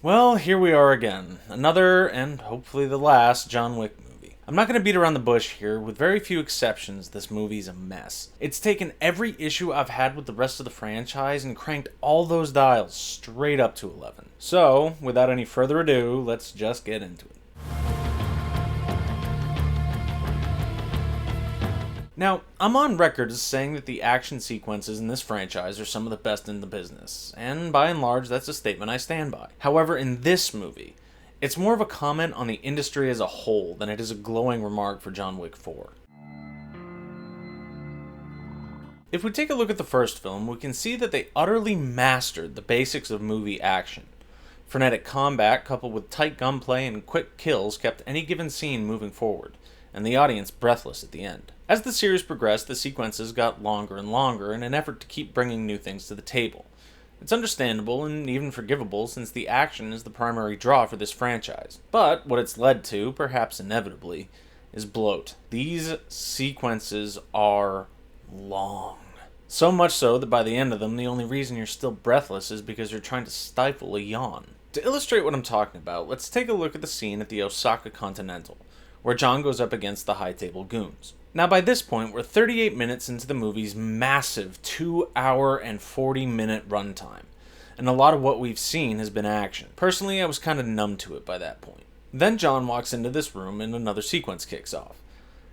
Well, here we are again. Another, and hopefully the last, John Wick movie. I'm not going to beat around the bush here. With very few exceptions, this movie's a mess. It's taken every issue I've had with the rest of the franchise and cranked all those dials straight up to 11. So, without any further ado, let's just get into it. Now, I'm on record as saying that the action sequences in this franchise are some of the best in the business, and by and large, that's a statement I stand by. However, in this movie, it's more of a comment on the industry as a whole than it is a glowing remark for John Wick 4. If we take a look at the first film, we can see that they utterly mastered the basics of movie action. Frenetic combat coupled with tight gunplay and quick kills kept any given scene moving forward, and the audience breathless at the end. As the series progressed, the sequences got longer and longer in an effort to keep bringing new things to the table. It's understandable and even forgivable since the action is the primary draw for this franchise. But what it's led to, perhaps inevitably, is bloat. These sequences are long. So much so that by the end of them, the only reason you're still breathless is because you're trying to stifle a yawn. To illustrate what I'm talking about, let's take a look at the scene at the Osaka Continental, where John goes up against the High Table Goons. Now by this point, we're 38 minutes into the movie's massive 2-hour and 40-minute runtime, and a lot of what we've seen has been action. Personally, I was kind of numb to it by that point. Then John walks into this room and another sequence kicks off.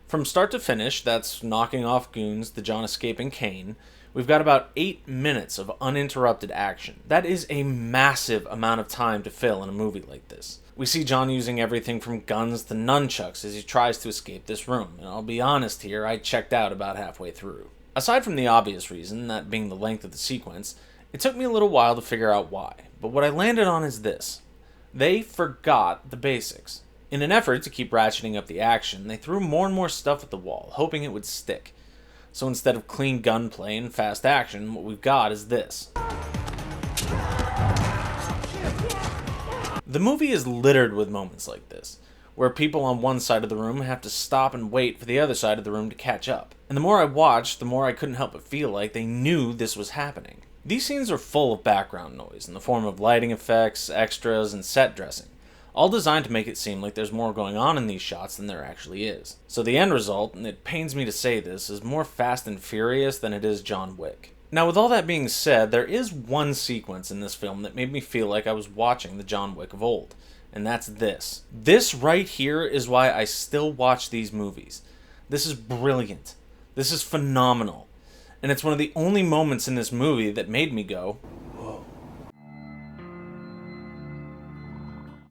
From start to finish, that's knocking off goons, the John escaping Kane, we've got about 8 minutes of uninterrupted action. That is a massive amount of time to fill in a movie like this. We see John using everything from guns to nunchucks as he tries to escape this room, and I'll be honest here, I checked out about halfway through. Aside from the obvious reason, that being the length of the sequence, it took me a little while to figure out why, but what I landed on is this. They forgot the basics. In an effort to keep ratcheting up the action, they threw more and more stuff at the wall, hoping it would stick. So instead of clean gunplay and fast action, what we've got is this. The movie is littered with moments like this, where people on one side of the room have to stop and wait for the other side of the room to catch up. And the more I watched, the more I couldn't help but feel like they knew this was happening. These scenes are full of background noise in the form of lighting effects, extras, and set dressing, all designed to make it seem like there's more going on in these shots than there actually is. So the end result, and it pains me to say this, is more Fast and Furious than it is John Wick. Now, with all that being said, there is one sequence in this film that made me feel like I was watching the John Wick of old, and that's this. This right here is why I still watch these movies. This is brilliant. This is phenomenal. And it's one of the only moments in this movie that made me go, whoa.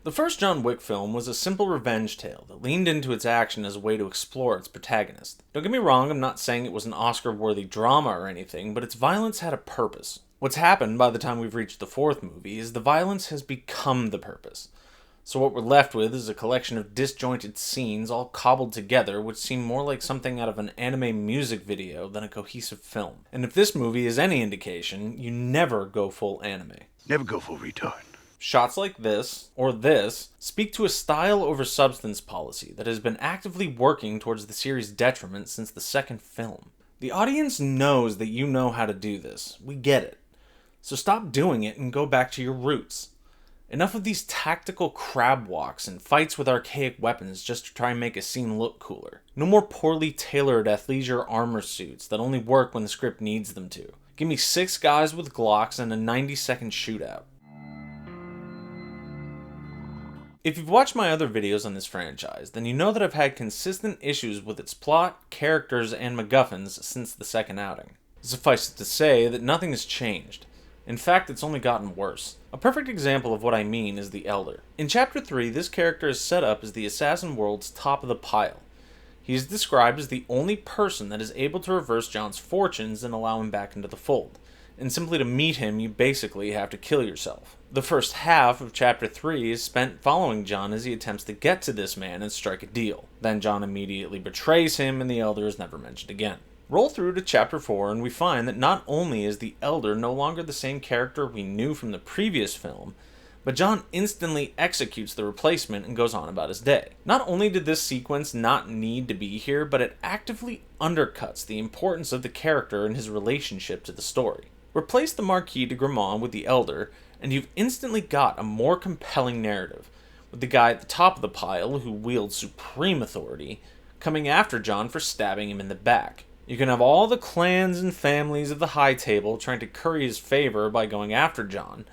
The first John Wick film was a simple revenge tale that leaned into its action as a way to explore its protagonist. Don't get me wrong, I'm not saying it was an Oscar-worthy drama or anything, but its violence had a purpose. What's happened by the time we've reached the fourth movie is the violence has become the purpose. So what we're left with is a collection of disjointed scenes all cobbled together which seem more like something out of an anime music video than a cohesive film. And if this movie is any indication, you never go full anime. Never go full retard. Shots like this, or this, speak to a style over substance policy that has been actively working towards the series' detriment since the second film. The audience knows that you know how to do this. We get it. So stop doing it and go back to your roots. Enough of these tactical crab walks and fights with archaic weapons just to try and make a scene look cooler. No more poorly tailored athleisure armor suits that only work when the script needs them to. Give me 6 guys with Glocks and a 90-second shootout. If you've watched my other videos on this franchise, then you know that I've had consistent issues with its plot, characters, and MacGuffins since the second outing. Suffice it to say that nothing has changed. In fact, it's only gotten worse. A perfect example of what I mean is the Elder. In Chapter 3, this character is set up as the assassin world's top of the pile. He is described as the only person that is able to reverse John's fortunes and allow him back into the fold. And simply to meet him, you basically have to kill yourself. The first half of Chapter 3 is spent following John as he attempts to get to this man and strike a deal. Then John immediately betrays him and the Elder is never mentioned again. Roll through to Chapter 4 and we find that not only is the Elder no longer the same character we knew from the previous film, but John instantly executes the replacement and goes on about his day. Not only did this sequence not need to be here, but it actively undercuts the importance of the character and his relationship to the story. Replace the Marquis de Gramont with the Elder, and you've instantly got a more compelling narrative, with the guy at the top of the pile, who wields supreme authority, coming after John for stabbing him in the back. You can have all the clans and families of the High Table trying to curry his favor by going after John,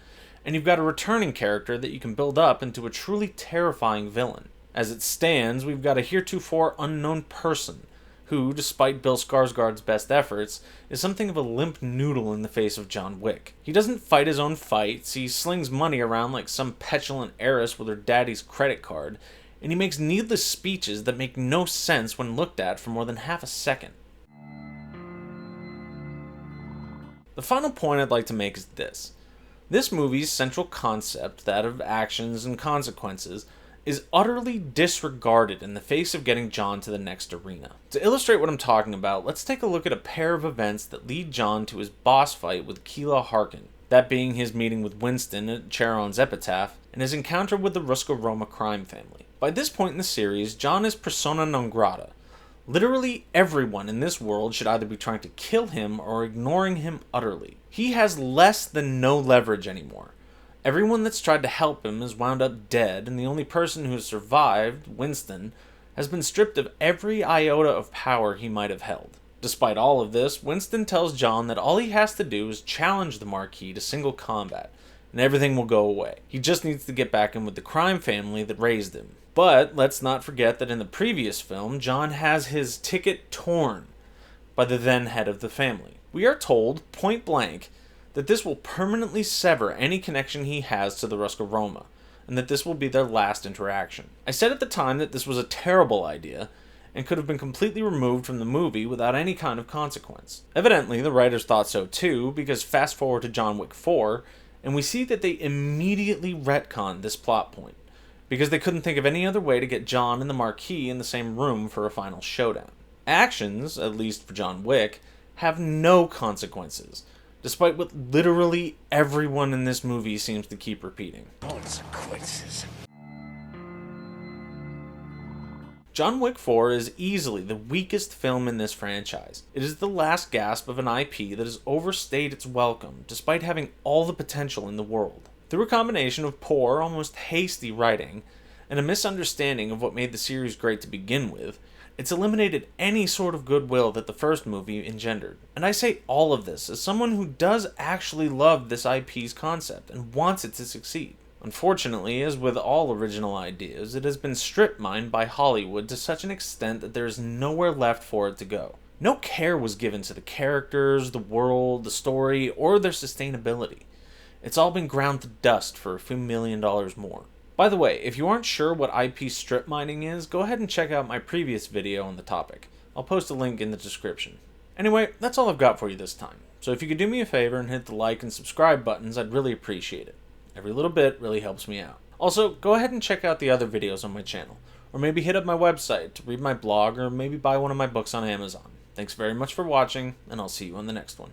and you've got a returning character that you can build up into a truly terrifying villain. As it stands, we've got a heretofore unknown person, who, despite Bill Skarsgård's best efforts, is something of a limp noodle in the face of John Wick. He doesn't fight his own fights, he slings money around like some petulant heiress with her daddy's credit card, and he makes needless speeches that make no sense when looked at for more than half a second. The final point I'd like to make is this. This movie's central concept, that of actions and consequences, is utterly disregarded in the face of getting John to the next arena. To illustrate what I'm talking about, let's take a look at a pair of events that lead John to his boss fight with Keela Harkin, that being his meeting with Winston at Charon's epitaph, and his encounter with the Ruska-Roma crime family. By this point in the series, John is persona non grata. Literally everyone in this world should either be trying to kill him or ignoring him utterly. He has less than no leverage anymore. Everyone that's tried to help him is wound up dead, and the only person who has survived, Winston, has been stripped of every iota of power he might have held. Despite all of this, Winston tells John that all he has to do is challenge the Marquis to single combat, and everything will go away. He just needs to get back in with the crime family that raised him. But let's not forget that in the previous film, John has his ticket torn by the then head of the family. We are told, point blank, that this will permanently sever any connection he has to the Ruska-Roma, and that this will be their last interaction. I said at the time that this was a terrible idea, and could have been completely removed from the movie without any kind of consequence. Evidently, the writers thought so too, because fast forward to John Wick 4, and we see that they immediately retconned this plot point, because they couldn't think of any other way to get John and the Marquis in the same room for a final showdown. Actions, at least for John Wick, have no consequences, despite what literally everyone in this movie seems to keep repeating. Consequences. John Wick 4 is easily the weakest film in this franchise. It is the last gasp of an IP that has overstayed its welcome, despite having all the potential in the world. Through a combination of poor, almost hasty writing, and a misunderstanding of what made the series great to begin with, it's eliminated any sort of goodwill that the first movie engendered. And I say all of this as someone who does actually love this IP's concept and wants it to succeed. Unfortunately, as with all original ideas, it has been strip-mined by Hollywood to such an extent that there is nowhere left for it to go. No care was given to the characters, the world, the story, or their sustainability. It's all been ground to dust for a few $1 million more. By the way, if you aren't sure what IP strip mining is, go ahead and check out my previous video on the topic. I'll post a link in the description. Anyway, that's all I've got for you this time. So if you could do me a favor and hit the like and subscribe buttons, I'd really appreciate it. Every little bit really helps me out. Also, go ahead and check out the other videos on my channel, or maybe hit up my website to read my blog, or maybe buy one of my books on Amazon. Thanks very much for watching, and I'll see you on the next one.